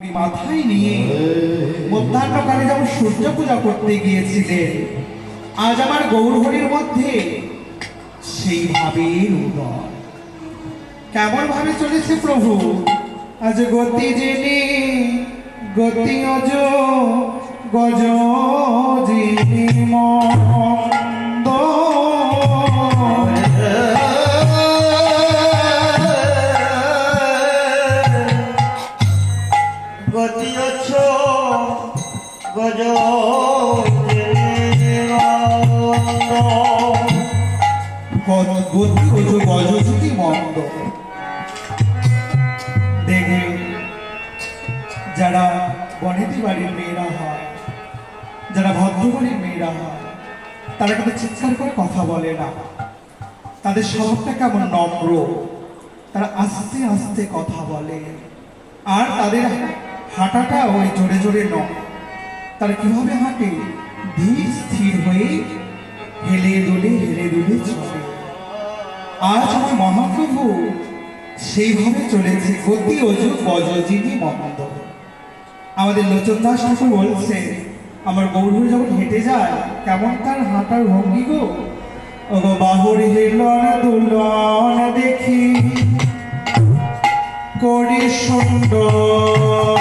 মাথায় নিয়ে মধ্যাহ্নকালে যেমন সূর্য পূজা করতে গিয়েছিলেন, আজ আমার গৌরহরির মধ্যে সেইভাবে উদয়। কেমন ভাবে চলেছে প্রভু? আজ গতি জেনে গতি অজ গজ যিনি মন্দ গতি অছ গজ গতি অজ গজ যিনি মন্দ। দেখে যারা বনেদি বাড়ির মেয়েরা হয়, যারা ভদ্রবাড়ির মেয়েরা হয়, তারা কিন্তু চিৎকার করে কথা বলে না। তাদের স্বভাবটা কেমন নম্র, তারা আস্তে আস্তে কথা বলে। আর তাদের হাঁটাটা ওই জোরে জোরে নয়, তারা কিভাবে হাঁটে? ধীর স্থির হয়ে হেলে দুলে চলে। আজ আমার মহাপ্রভু সেইভাবে চলেছে, গতি অজু গজজিনী মন্দ। আমাদের লোচন দাস ঠাকুর বলছে, আমার গৌরহরি যখন হেঁটে যায় কেমন তার হাঁটার ভঙ্গি গো। ওগো বাহুর হেলন দুলন দেখি করি সুন্দর